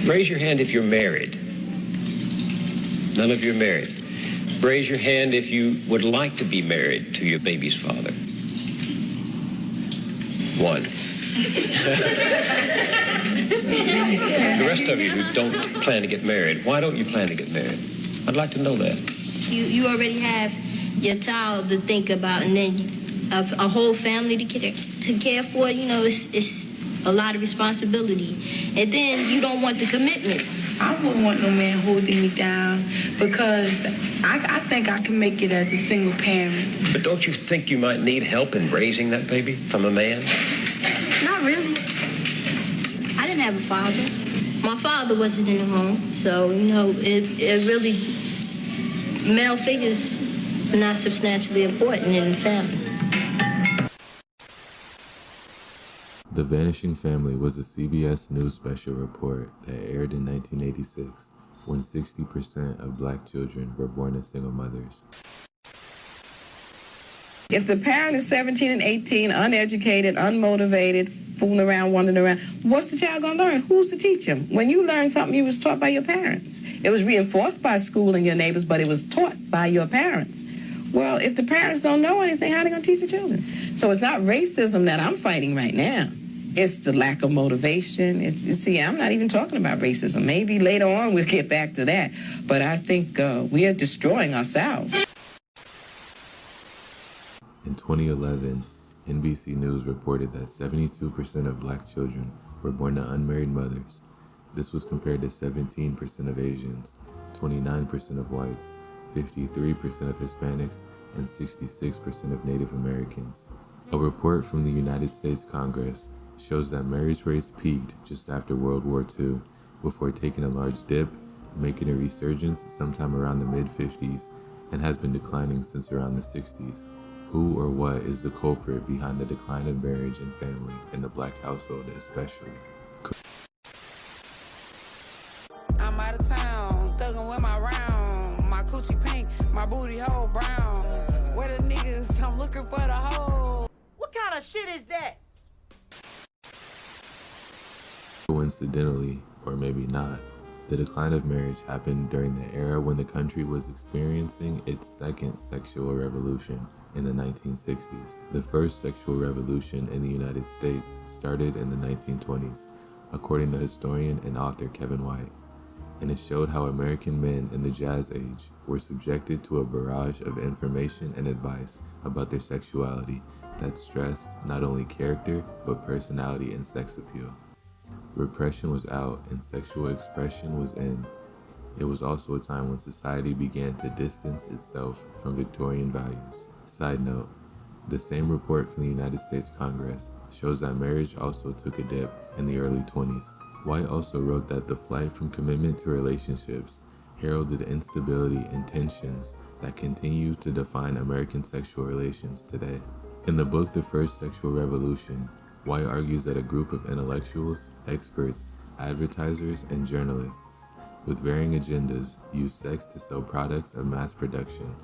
Raise your hand if you're married. None of you are married. Raise your hand if you would like to be married to your baby's father. One. The rest of you who don't plan to get married, why don't you plan to get married? I'd like to know that. You already have your child to think about, and then a whole family to care for. You know, it's a lot of responsibility. And then you don't want the commitments. I wouldn't want no man holding me down because I think I can make it as a single parent. But don't you think you might need help in raising that baby from a man? Not really. I didn't have a father. My father wasn't in the home, so, you know, it really, male figures are not substantially important in the family. The Vanishing Family was a CBS News special report that aired in 1986 when 60% of black children were born to single mothers. If the parent is 17 and 18, uneducated, unmotivated, fooling around, wandering around, what's the child going to learn? Who's to teach him? When you learn something, you was taught by your parents. It was reinforced by school and your neighbors, but it was taught by your parents. Well, if the parents don't know anything, how are they going to teach the children? So it's not racism that I'm fighting right now. It's the lack of motivation. See, I'm not even talking about racism. Maybe later on we'll get back to that. But I think we are destroying ourselves. In 2011, NBC News reported that 72% of black children were born to unmarried mothers. This was compared to 17% of Asians, 29% of whites, 53% of Hispanics, and 66% of Native Americans. A report from the United States Congress shows that marriage rates peaked just after World War II, before taking a large dip, making a resurgence sometime around the mid-50s, and has been declining since around the 60s. Who or what is the culprit behind the decline of marriage and family in the black household especially? I'm out of town, thuggin' with my round, my coochie pink, my booty hole brown. Where the niggas? I'm looking for the hole. What kind of shit is that? Coincidentally, or maybe not, the decline of marriage happened during the era when the country was experiencing its second sexual revolution in the 1960s. The first sexual revolution in the United States started in the 1920s, according to historian and author Kevin White, and it showed how American men in the Jazz Age were subjected to a barrage of information and advice about their sexuality that stressed not only character, but personality and sex appeal. Repression was out and sexual expression was in. It was also a time when society began to distance itself from Victorian values. Side note, the same report from the United States Congress shows that marriage also took a dip in the early 20s. White also wrote that the flight from commitment to relationships heralded instability and tensions that continue to define American sexual relations today. In the book The First Sexual Revolution, White argues that a group of intellectuals, experts, advertisers, and journalists with varying agendas use sex to sell products of mass production,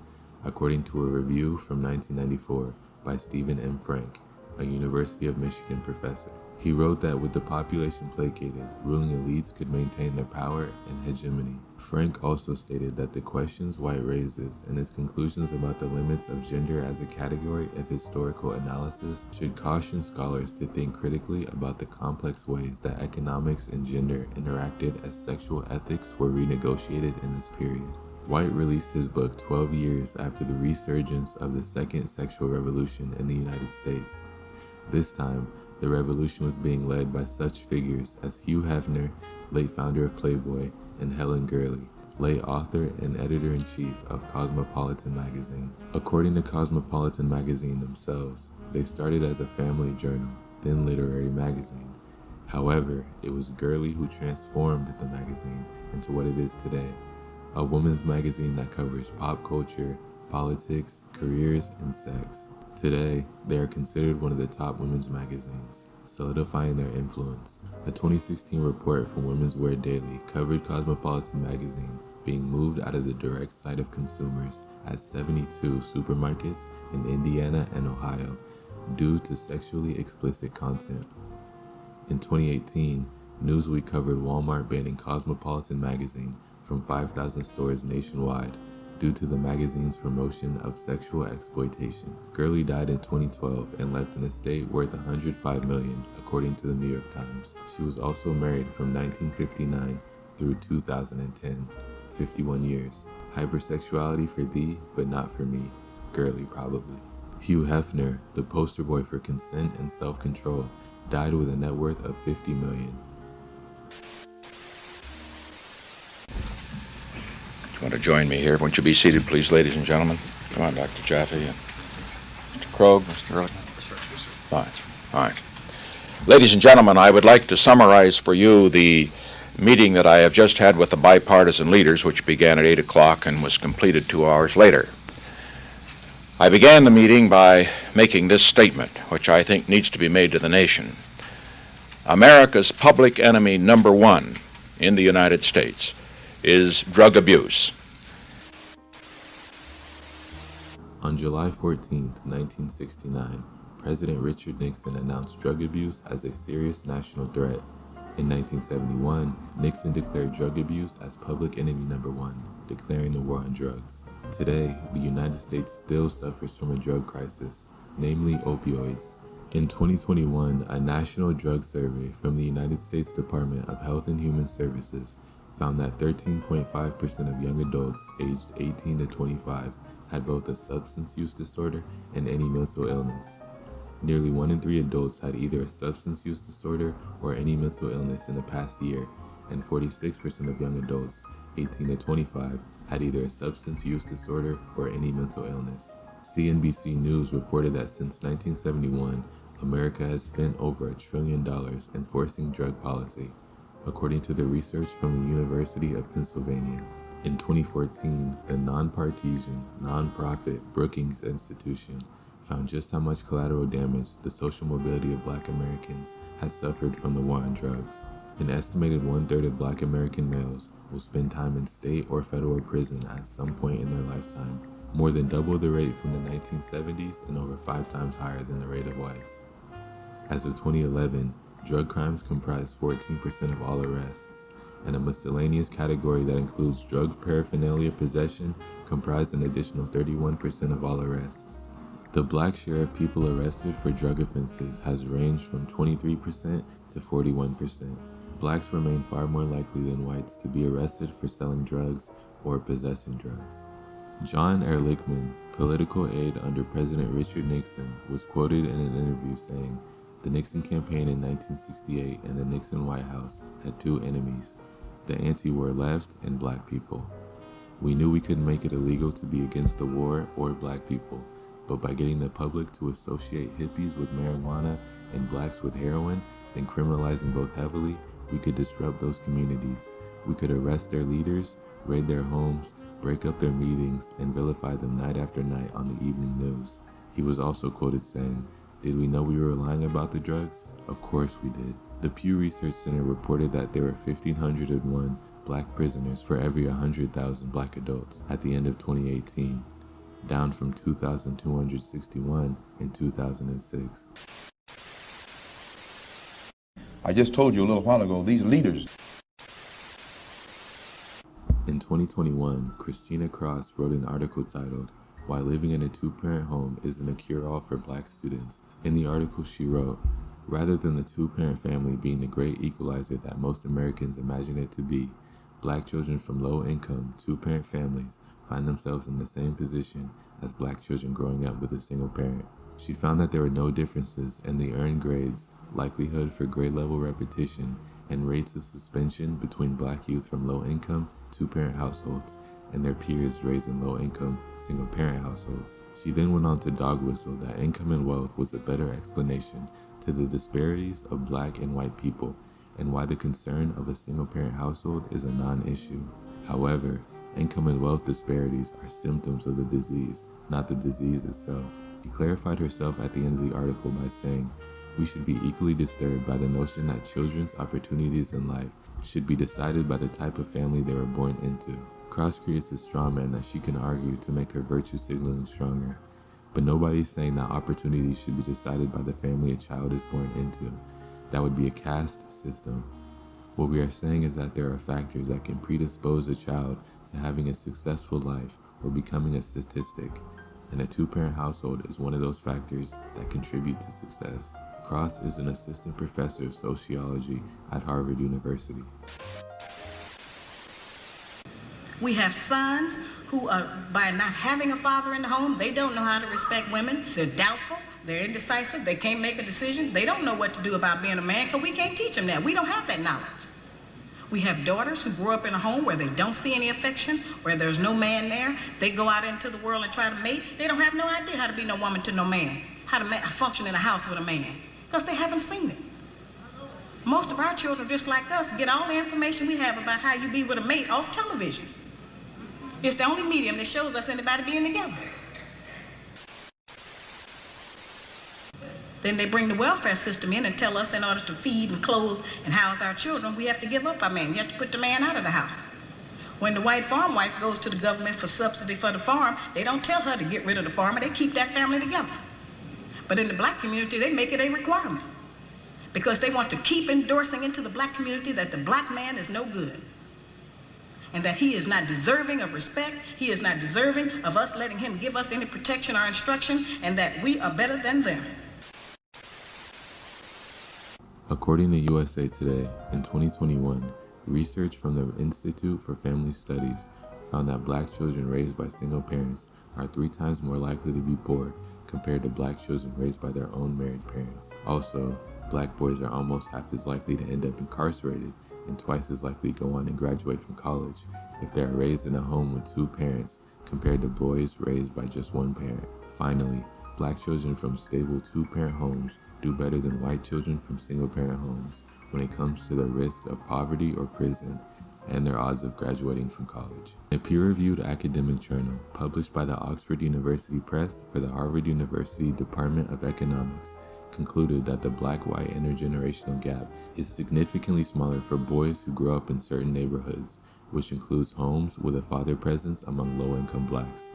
according to a review from 1994 by Stephen M. Frank, a University of Michigan professor. He wrote that with the population placated, ruling elites could maintain their power and hegemony. Frank also stated that the questions White raises and his conclusions about the limits of gender as a category of historical analysis should caution scholars to think critically about the complex ways that economics and gender interacted as sexual ethics were renegotiated in this period. White released his book 12 years after the resurgence of the second sexual revolution in the United States. This time, the revolution was being led by such figures as Hugh Hefner, late founder of Playboy, and Helen Gurley, late author and editor-in-chief of Cosmopolitan magazine. According to Cosmopolitan magazine themselves, they started as a family journal, then literary magazine. However, it was Gurley who transformed the magazine into what it is today, a women's magazine that covers pop culture, politics, careers, and sex. Today, they are considered one of the top women's magazines, solidifying their influence. A 2016 report from Women's Wear Daily covered Cosmopolitan magazine being moved out of the direct sight of consumers at 72 supermarkets in Indiana and Ohio due to sexually explicit content. In 2018, Newsweek covered Walmart banning Cosmopolitan magazine from 5,000 stores nationwide due to the magazine's promotion of sexual exploitation. Gurley died in 2012 and left an estate worth $105 million, according to the New York Times. She was also married from 1959 through 2010, 51 years. Hypersexuality for thee, but not for me. Gurley, probably. Hugh Hefner, the poster boy for consent and self-control, died with a net worth of $50 million. You want to join me here? Won't you be seated, please, ladies and gentlemen? Come on, Dr. Jaffe and Mr. Krogh, Mr. Ehrlichman. Fine. All right. Ladies and gentlemen, I would like to summarize for you the meeting that I have just had with the bipartisan leaders, which began at 8 o'clock and was completed 2 hours later. I began the meeting by making this statement, which I think needs to be made to the nation. America's public enemy number one in the United States is drug abuse. On July 14, 1969, President Richard Nixon announced drug abuse as a serious national threat. In 1971, Nixon declared drug abuse as public enemy number one, declaring the war on drugs. Today, the United States still suffers from a drug crisis, namely opioids. In 2021, a national drug survey from the United States Department of Health and Human Services found that 13.5% of young adults aged 18 to 25 had both a substance use disorder and any mental illness. Nearly 1 in 3 adults had either a substance use disorder or any mental illness in the past year, and 46% of young adults 18 to 25 had either a substance use disorder or any mental illness. CNBC News reported that since 1971, America has spent over $1 trillion enforcing drug policy, according to the research from the University of Pennsylvania. In 2014, the non-partisan, non-profit Brookings Institution found just how much collateral damage the social mobility of Black Americans has suffered from the war on drugs. An estimated 1/3 of Black American males will spend time in state or federal prison at some point in their lifetime, more than double the rate from the 1970s and over 5 times higher than the rate of whites. As of 2011, drug crimes comprise 14% of all arrests, and a miscellaneous category that includes drug paraphernalia possession comprised an additional 31% of all arrests. The Black share of people arrested for drug offenses has ranged from 23% to 41%. Blacks remain far more likely than whites to be arrested for selling drugs or possessing drugs. John Ehrlichman, political aide under President Richard Nixon, was quoted in an interview saying, "The Nixon campaign in 1968 and the Nixon White House had 2 enemies, the anti-war left and Black people. We knew we couldn't make it illegal to be against the war or Black people, but by getting the public to associate hippies with marijuana and Blacks with heroin, then criminalizing both heavily, we could disrupt those communities. We could arrest their leaders, raid their homes, break up their meetings, and vilify them night after night on the evening news." He was also quoted saying, "Did we know we were lying about the drugs? Of course we did." The Pew Research Center reported that there were 1,501 Black prisoners for every 100,000 Black adults at the end of 2018, down from 2,261 in 2006. I just told you a little while ago, these leaders. In 2021, Christina Cross wrote an article titled, "Why Living in a Two-Parent Home Isn't a Cure-All for Black Students." In the article she wrote, "Rather than the two-parent family being the great equalizer that most Americans imagine it to be, Black children from low-income, two-parent families find themselves in the same position as Black children growing up with a single parent." She found that there were no differences in the earned grades, likelihood for grade-level repetition, and rates of suspension between Black youth from low-income, two-parent households and their peers raised in low-income, single-parent households. She then went on to dog whistle that income and wealth was a better explanation to the disparities of Black and white people, and why the concern of a single-parent household is a non-issue. However, income and wealth disparities are symptoms of the disease, not the disease itself. She clarified herself at the end of the article by saying, "We should be equally disturbed by the notion that children's opportunities in life should be decided by the type of family they were born into." Cross creates a straw man that she can argue to make her virtue signaling stronger. But nobody's saying that opportunities should be decided by the family a child is born into. That would be a caste system. What we are saying is that there are factors that can predispose a child to having a successful life or becoming a statistic, and a two-parent household is one of those factors that contribute to success. Cross is an assistant professor of sociology at Harvard University. We have sons who are, by not having a father in the home, they don't know how to respect women. They're doubtful, they're indecisive, they can't make a decision. They don't know what to do about being a man because we can't teach them that. We don't have that knowledge. We have daughters who grow up in a home where they don't see any affection, where there's no man there. They go out into the world and try to mate. They don't have no idea how to be no woman to no man, how to function in a house with a man, because they haven't seen it. Most of our children, just like us, get all the information we have about how you be with a mate off television. It's the only medium that shows us anybody being together. Then they bring the welfare system in and tell us in order to feed and clothe and house our children, we have to give up our man. You have to put the man out of the house. When the white farm wife goes to the government for subsidy for the farm, they don't tell her to get rid of the farmer. They keep that family together. But in the black community, they make it a requirement because they want to keep endorsing into the black community that the black man is no good and that he is not deserving of respect, he is not deserving of us letting him give us any protection or instruction, and that we are better than them. According to USA Today, in 2021, research from the Institute for Family Studies found that black children raised by single parents are 3 times more likely to be poor compared to black children raised by their own married parents. Also, black boys are almost half as likely to end up incarcerated and twice as likely to go on and graduate from college if they are raised in a home with 2 parents compared to boys raised by just 1 parent. Finally, black children from stable 2-parent homes do better than white children from single-parent homes when it comes to the risk of poverty or prison and their odds of graduating from college. A peer-reviewed academic journal published by the Oxford University Press for the Harvard University Department of Economics concluded that the black-white intergenerational gap is significantly smaller for boys who grow up in certain neighborhoods, which includes homes with a father presence among low-income blacks.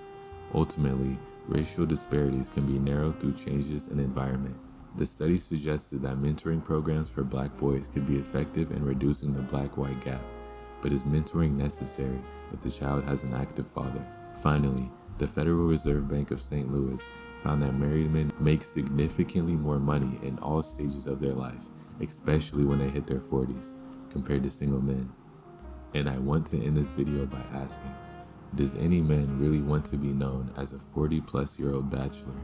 Ultimately, racial disparities can be narrowed through changes in environment. The study suggested that mentoring programs for black boys could be effective in reducing the black-white gap, but is mentoring necessary if the child has an active father? Finally, the Federal Reserve Bank of St. Louis found that married men make significantly more money in all stages of their life, especially when they hit their 40s, compared to single men. And I want to end this video by asking, does any man really want to be known as a 40-plus-year-old bachelor?